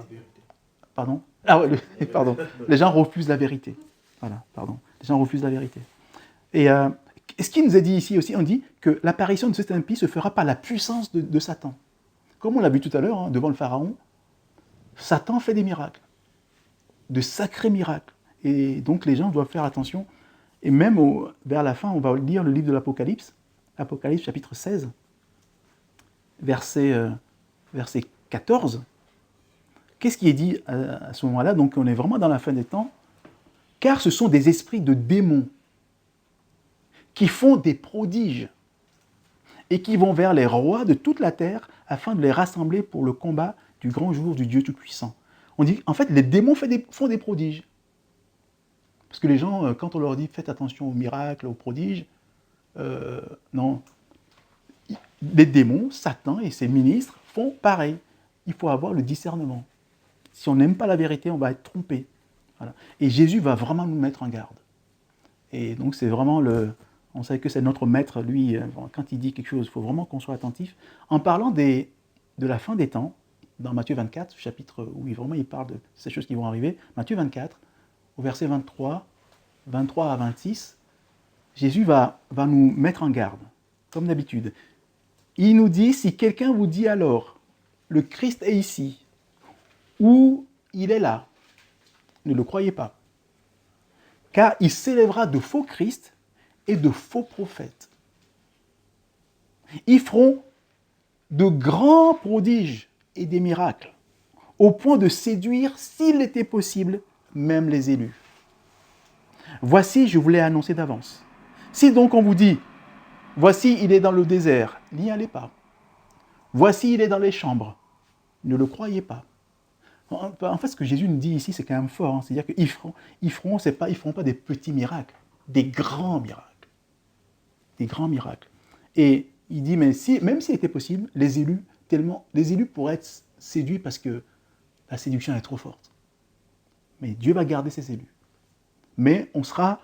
pardon? Ah ouais, pardon. Les gens refusent la vérité. Voilà, pardon. Les gens refusent la vérité. Et ce qui nous est dit ici aussi, on dit que l'apparition de cet impie se fera par la puissance de Satan. Comme on l'a vu tout à l'heure, devant le Pharaon, Satan fait des miracles, de sacrés miracles. Et donc les gens doivent faire attention. Et même vers la fin, on va lire le livre de l'Apocalypse, Apocalypse chapitre 16, verset 14. Qu'est-ce qui est dit à ce moment-là? Donc on est vraiment dans la fin des temps. Car ce sont des esprits de démons qui font des prodiges et qui vont vers les rois de toute la terre afin de les rassembler pour le combat du grand jour du Dieu Tout-Puissant. On dit, en fait, les démons font des prodiges. Parce que les gens, quand on leur dit, faites attention aux miracles, aux prodiges, non. Les démons, Satan et ses ministres font pareil. Il faut avoir le discernement. Si on n'aime pas la vérité, on va être trompé. Voilà. Et Jésus va vraiment nous mettre en garde. Et donc c'est vraiment on sait que c'est notre maître, lui, quand il dit quelque chose, il faut vraiment qu'on soit attentif. En parlant de la fin des temps, dans Matthieu 24, chapitre où vraiment il parle de ces choses qui vont arriver, Matthieu 24, au verset 23 à 26, Jésus va nous mettre en garde, comme d'habitude. Il nous dit, si quelqu'un vous dit alors, le Christ est ici, ou il est là, ne le croyez pas. Car il s'élèvera de faux Christ et de faux prophètes. Ils feront de grands prodiges et des miracles, au point de séduire, s'il était possible, même les élus. Voici, je vous l'ai annoncé d'avance. Si donc on vous dit, voici, il est dans le désert, n'y allez pas. Voici, il est dans les chambres, ne le croyez pas. En fait, ce que Jésus nous dit ici, c'est quand même fort. Hein. C'est-à-dire qu'ils feront pas des petits miracles, des grands miracles. Des grands miracles. Et il dit, mais même s'il était possible, les élus pourraient être séduits parce que la séduction est trop forte. Mais Dieu va garder ses élus. Mais on sera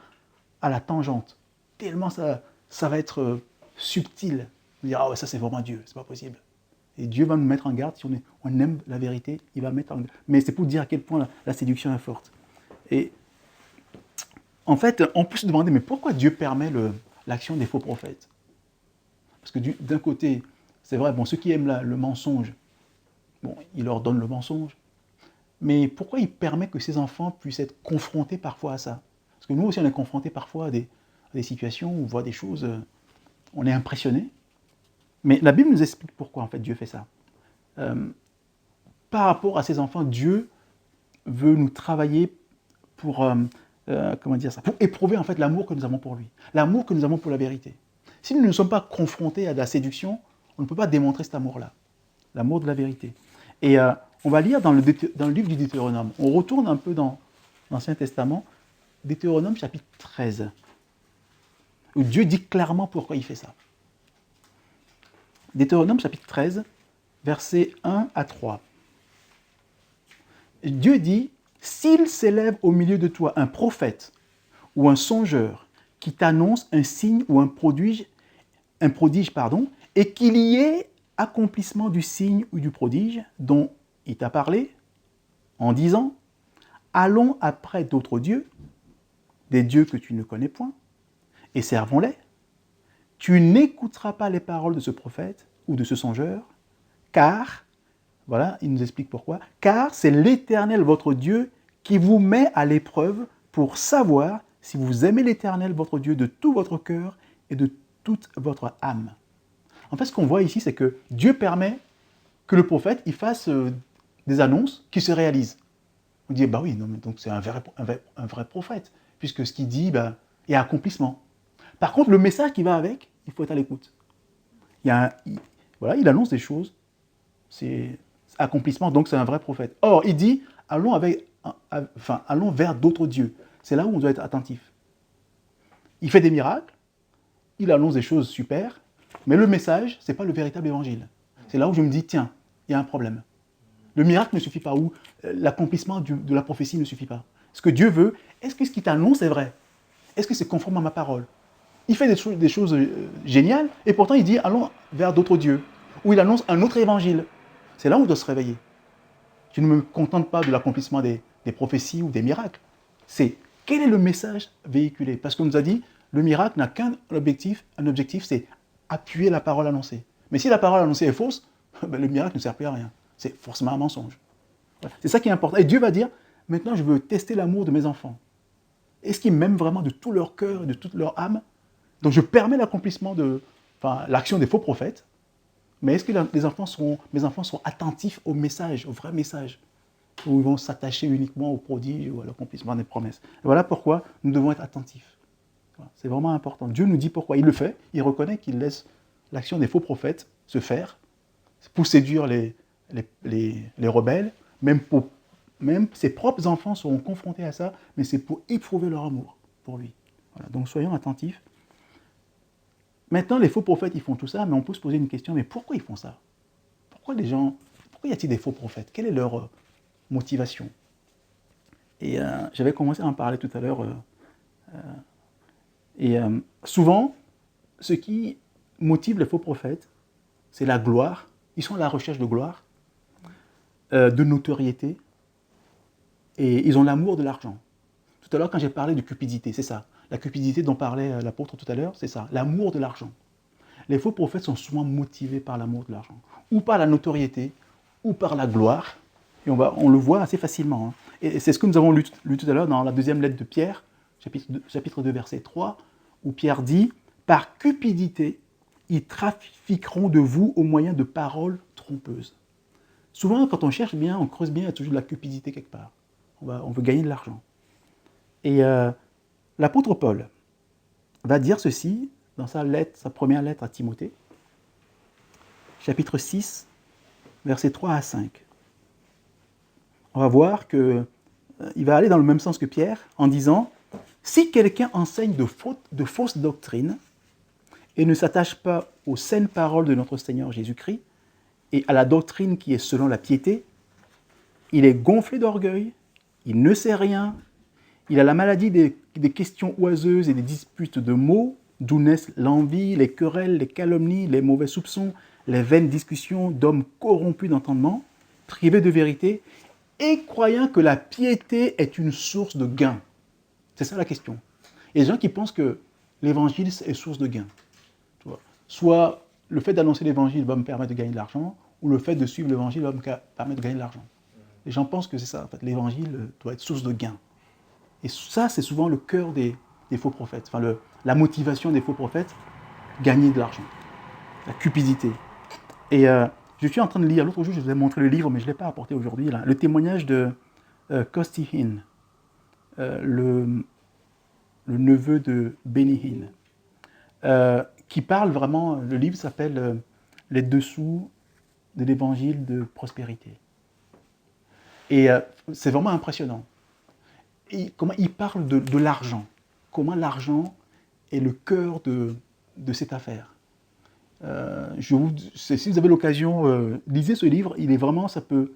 à la tangente. Tellement ça va être subtil. On dira, ah ouais, ça c'est vraiment Dieu, c'est pas possible. Et Dieu va nous mettre en garde, si on aime la vérité, il va mettre en garde. Mais c'est pour dire à quel point la séduction est forte. Et en fait, on peut se demander, mais pourquoi Dieu permet l'action des faux prophètes? Parce que d'un côté, c'est vrai, ceux qui aiment le mensonge, il leur donne le mensonge. Mais pourquoi il permet que ces enfants puissent être confrontés parfois à ça? Parce que nous aussi, on est confrontés parfois à des situations où on voit des choses, on est impressionné. Mais la Bible nous explique pourquoi en fait Dieu fait ça. Par rapport à ces enfants, Dieu veut nous travailler pour éprouver en fait l'amour que nous avons pour lui, l'amour que nous avons pour la vérité. Si nous ne sommes pas confrontés à de la séduction, on ne peut pas démontrer cet amour-là, l'amour de la vérité. Et on va lire dans le livre du Deutéronome. On retourne un peu dans l'Ancien Testament, Deutéronome chapitre 13, où Dieu dit clairement pourquoi il fait ça. Deutéronome chapitre 13, versets 1 à 3. Dieu dit, « S'il s'élève au milieu de toi un prophète ou un songeur qui t'annonce un signe ou un prodige, et qu'il y ait accomplissement du signe ou du prodige dont il t'a parlé, en disant, allons après d'autres dieux, des dieux que tu ne connais point, et servons-les. Tu n'écouteras pas les paroles de ce prophète ou de ce songeur, car, voilà, il nous explique pourquoi, car c'est l'Éternel votre Dieu qui vous met à l'épreuve pour savoir si vous aimez l'Éternel votre Dieu de tout votre cœur et de toute votre âme. » En fait, ce qu'on voit ici, c'est que Dieu permet que le prophète il fasse des annonces qui se réalisent. On dit, bah oui, non, mais donc c'est un vrai prophète, puisque ce qu'il dit, il y a accomplissement. Par contre, le message qui va avec, il faut être à l'écoute. Il annonce des choses, c'est accomplissement, donc c'est un vrai prophète. Or, il dit, allons vers d'autres dieux. C'est là où on doit être attentif. Il fait des miracles, il annonce des choses super, mais le message, ce n'est pas le véritable évangile. C'est là où je me dis, tiens, il y a un problème. Le miracle ne suffit pas, ou l'accomplissement de la prophétie ne suffit pas. Ce que Dieu veut, est-ce que ce qu'il t'annonce est vrai? Est-ce que c'est conforme à ma parole? Il fait des choses géniales, et pourtant il dit, allons vers d'autres dieux, où il annonce un autre évangile. C'est là où on doit se réveiller. Je ne me contente pas de l'accomplissement des prophéties ou des miracles. C'est quel est le message véhiculé? Parce qu'on nous a dit, le miracle n'a qu'un objectif, c'est appuyer la parole annoncée. Mais si la parole annoncée est fausse, le miracle ne sert plus à rien. C'est forcément un mensonge. Voilà. C'est ça qui est important. Et Dieu va dire, maintenant je veux tester l'amour de mes enfants. Est-ce qu'ils m'aiment vraiment de tout leur cœur, de toute leur âme? Donc je permets l'accomplissement l'action des faux prophètes, mais est-ce que mes enfants sont attentifs au message, au vrai message, ou ils vont s'attacher uniquement au prodige ou à l'accomplissement des promesses? Et voilà pourquoi nous devons être attentifs. Voilà, c'est vraiment important. Dieu nous dit pourquoi. Il le fait, il reconnaît qu'il laisse l'action des faux prophètes se faire pour séduire les rebelles, même ses propres enfants seront confrontés à ça, mais c'est pour éprouver leur amour pour lui. Voilà, donc soyons attentifs. Maintenant, les faux prophètes, ils font tout ça, mais on peut se poser une question, mais pourquoi ils font ça? Pourquoi y a-t-il des faux prophètes? Quelle est leur motivation? Et j'avais commencé à en parler tout à l'heure. Souvent, ce qui motive les faux prophètes, c'est la gloire. Ils sont à la recherche de gloire, de notoriété, et ils ont l'amour de l'argent. Tout à l'heure, quand j'ai parlé de cupidité, c'est ça. La cupidité dont parlait l'apôtre tout à l'heure, c'est ça, l'amour de l'argent. Les faux prophètes sont souvent motivés par l'amour de l'argent, ou par la notoriété, ou par la gloire. Et on le voit assez facilement. Hein. Et c'est ce que nous avons lu tout à l'heure dans la deuxième lettre de Pierre, chapitre 2, verset 3, où Pierre dit « Par cupidité, ils trafiqueront de vous au moyen de paroles trompeuses. » Souvent, quand on cherche bien, on creuse bien, il y a toujours de la cupidité quelque part. On veut gagner de l'argent. Et l'apôtre Paul va dire ceci dans sa première lettre à Timothée, chapitre 6, versets 3 à 5. On va voir qu'il va aller dans le même sens que Pierre en disant « Si quelqu'un enseigne de fausses doctrines et ne s'attache pas aux saines paroles de notre Seigneur Jésus-Christ et à la doctrine qui est selon la piété, il est gonflé d'orgueil, il ne sait rien, il a la maladie des questions oiseuses et des disputes de mots, d'où naissent l'envie, les querelles, les calomnies, les mauvais soupçons, les vaines discussions d'hommes corrompus d'entendement, privés de vérité, et croyant que la piété est une source de gain. C'est ça la question. Il y a des gens qui pensent que l'évangile est source de gain. Tu vois. Soit le fait d'annoncer l'évangile va me permettre de gagner de l'argent, ou le fait de suivre l'évangile va me permettre de gagner de l'argent. Les gens pensent que c'est ça. En fait, l'évangile doit être source de gain. Et ça, c'est souvent le cœur des faux prophètes. Enfin, la motivation des faux prophètes, gagner de l'argent. La cupidité. Et je suis en train de lire, l'autre jour, je vous ai montré le livre, mais je ne l'ai pas apporté aujourd'hui, là, le témoignage de Costi Hinn, le neveu de Benny Hinn, qui parle vraiment, le livre s'appelle Les dessous de l'évangile de prospérité. Et c'est vraiment impressionnant. Comment il parle de l'argent, comment l'argent est le cœur de cette affaire. Si vous avez l'occasion, lisez ce livre, il est vraiment, ça peut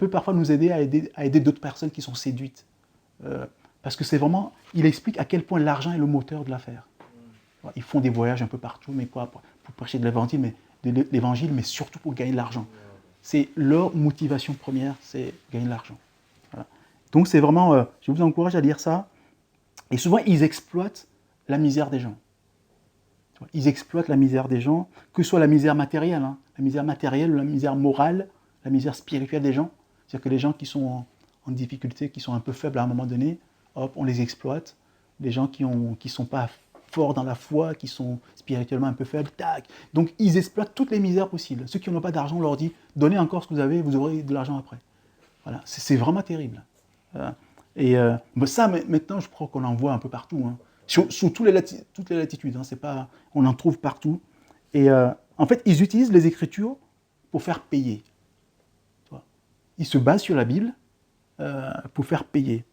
parfois nous aider à aider d'autres personnes qui sont séduites. Parce que c'est vraiment, il explique à quel point l'argent est le moteur de l'affaire. Ils font des voyages un peu partout, mais quoi, pour prêcher de l'évangile, mais surtout pour gagner de l'argent. C'est leur motivation première, c'est gagner de l'argent. Voilà. Donc c'est vraiment, je vous encourage à lire ça. Et souvent, ils exploitent la misère des gens. Ils exploitent la misère des gens, que ce soit la misère matérielle, la misère matérielle, la misère morale, la misère spirituelle des gens. C'est-à-dire que les gens qui sont en difficulté, qui sont un peu faibles à un moment donné, hop, on les exploite. Les gens qui ne sont pas forts dans la foi, qui sont spirituellement un peu faibles, tac. Donc ils exploitent toutes les misères possibles. Ceux qui n'ont pas d'argent, on leur dit, donnez encore ce que vous avez, vous aurez de l'argent après. Voilà, c'est vraiment terrible. Et ça, maintenant, je crois qu'on en voit un peu partout. Hein. Sur toutes les latitudes, hein, on en trouve partout. Et en fait, ils utilisent les Écritures pour faire payer. Ils se basent sur la Bible pour faire payer.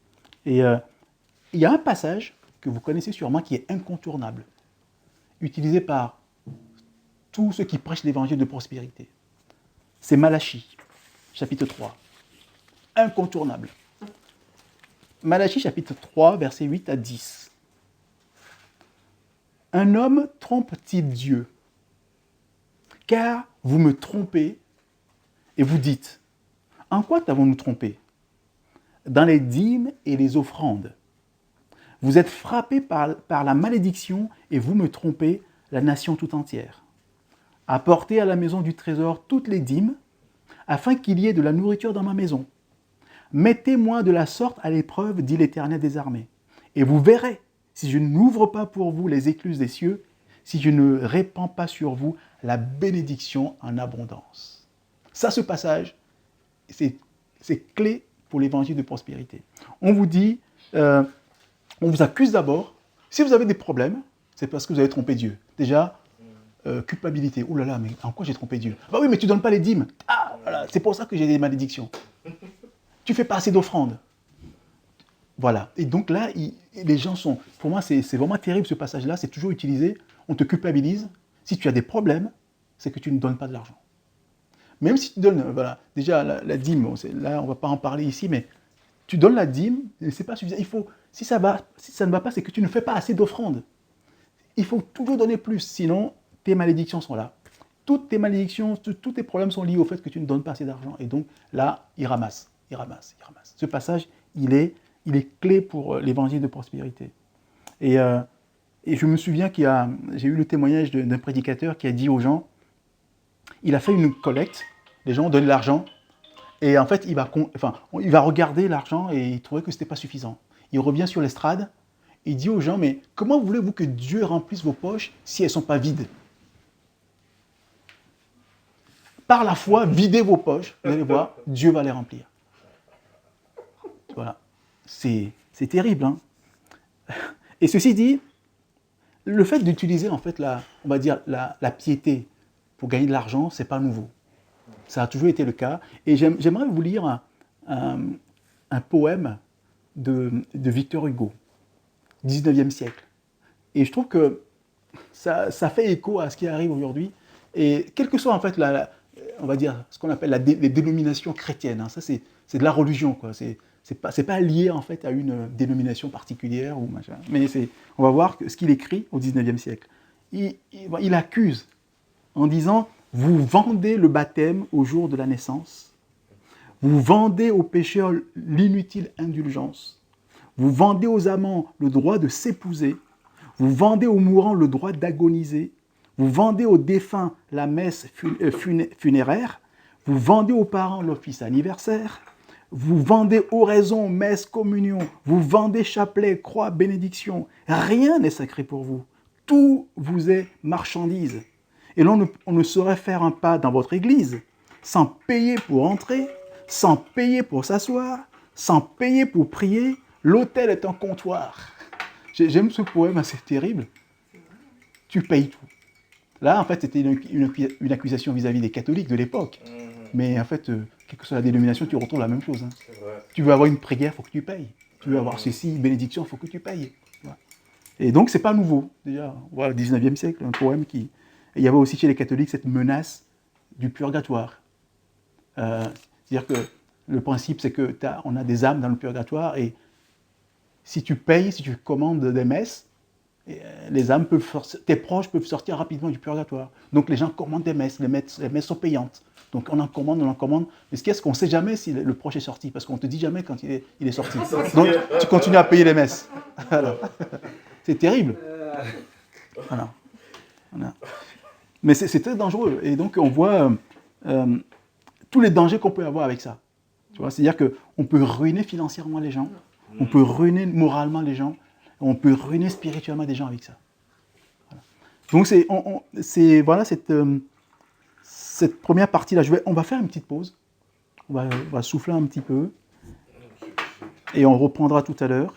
Et il y a un passage que vous connaissez sûrement qui est incontournable, utilisé par tous ceux qui prêchent l'évangile de prospérité. C'est Malachie, chapitre 3. Incontournable. Malachie, chapitre 3, versets 8 à 10. Un homme trompe-t-il Dieu? Car vous me trompez et vous dites, en quoi t'avons-nous trompé? Dans les dîmes et les offrandes. Vous êtes frappés par la malédiction et vous me trompez, la nation tout entière. Apportez à la maison du trésor toutes les dîmes, afin qu'il y ait de la nourriture dans ma maison. Mettez-moi de la sorte à l'épreuve, dit l'Éternel des armées, Et vous verrez, si je n'ouvre pas pour vous les écluses des cieux, si je ne répands pas sur vous la bénédiction en abondance. Ça, ce passage, c'est clé pour l'évangile de prospérité. On vous dit, on vous accuse d'abord. Si vous avez des problèmes, c'est parce que vous avez trompé Dieu. Déjà, culpabilité. Ouh là là, mais en quoi j'ai trompé Dieu? Bah oui, mais tu ne donnes pas les dîmes. Ah, voilà, c'est pour ça que j'ai des malédictions. Tu fais pas assez d'offrandes. Voilà. Et donc là, les gens sont... Pour moi, c'est vraiment terrible ce passage-là. C'est toujours utilisé. On te culpabilise. Si tu as des problèmes, c'est que tu ne donnes pas de l'argent. Même si tu donnes, voilà, déjà la dîme, là, on ne va pas en parler ici, mais tu donnes la dîme, c'est pas suffisant. Il faut, si ça ne va pas, c'est que tu ne fais pas assez d'offrandes. Il faut toujours donner plus, sinon tes malédictions sont là. Toutes tes malédictions, tous tes problèmes sont liés au fait que tu ne donnes pas assez d'argent. Et donc là, il ramasse. Ce passage, il est clé pour l'évangile de prospérité. Et je me souviens j'ai eu le témoignage d'un prédicateur qui a dit aux gens, il a fait une collecte, les gens ont donné de l'argent, et en fait, il va regarder l'argent et il trouvait que ce n'était pas suffisant. Il revient sur l'estrade, et il dit aux gens, mais comment voulez-vous que Dieu remplisse vos poches si elles ne sont pas vides? Par la foi, videz vos poches, vous allez voir, Dieu va les remplir. Voilà. C'est terrible, hein? Et ceci dit, le fait d'utiliser en fait on va dire la piété pour gagner de l'argent, c'est pas nouveau. Ça a toujours été le cas. Et j'aimerais vous lire un poème de Victor Hugo, 19e siècle. Et je trouve que ça fait écho à ce qui arrive aujourd'hui. Et quelle que soit en fait on va dire ce qu'on appelle les dénominations chrétiennes, hein, ça c'est de la religion, quoi. C'est pas lié en fait à une dénomination particulière ou machin. Mais on va voir ce qu'il écrit au 19e siècle. Il accuse en disant: vous vendez le baptême au jour de la naissance, vous vendez aux pécheurs l'inutile indulgence, vous vendez aux amants le droit de s'épouser, vous vendez aux mourants le droit d'agoniser, vous vendez aux défunts la messe funéraire, vous vendez aux parents l'office anniversaire, vous vendez oraison, messe, communion, vous vendez chapelet, croix, bénédiction. Rien n'est sacré pour vous. Tout vous est marchandise. Et l'on ne saurait faire un pas dans votre église sans payer pour entrer, sans payer pour s'asseoir, sans payer pour prier. L'autel est un comptoir. J'aime ce poème, c'est terrible. Tu payes tout. Là, en fait, c'était une accusation vis-à-vis des catholiques de l'époque. Mais en fait, quelle que soit la dénomination, tu retrouves la même chose. Hein. Tu veux avoir une prière, il faut que tu payes. Tu veux avoir ceci, bénédiction, il faut que tu payes. Voilà. Et donc, c'est pas nouveau. Déjà, voilà, au 19e siècle, un poème qui... Et il y avait aussi chez les catholiques cette menace du purgatoire. C'est-à-dire que le principe, c'est qu'on a des âmes dans le purgatoire, et si tu payes, si tu commandes des messes, les âmes tes proches peuvent sortir rapidement du purgatoire. Donc les gens commandent des messes, les messes sont payantes. Donc on en commande. Mais ce qu'il y a, c'est qu'on ne sait jamais si le proche est sorti, parce qu'on ne te dit jamais quand il est sorti. Donc tu continues à payer les messes. Voilà. C'est terrible. Voilà. Mais c'est très dangereux. Et donc on voit tous les dangers qu'on peut avoir avec ça. Tu vois, c'est-à-dire qu'on peut ruiner financièrement les gens, on peut ruiner moralement les gens, on peut ruiner spirituellement des gens avec ça. Voilà. Donc voilà cette première partie-là. On va faire une petite pause, on va souffler un petit peu, et on reprendra tout à l'heure.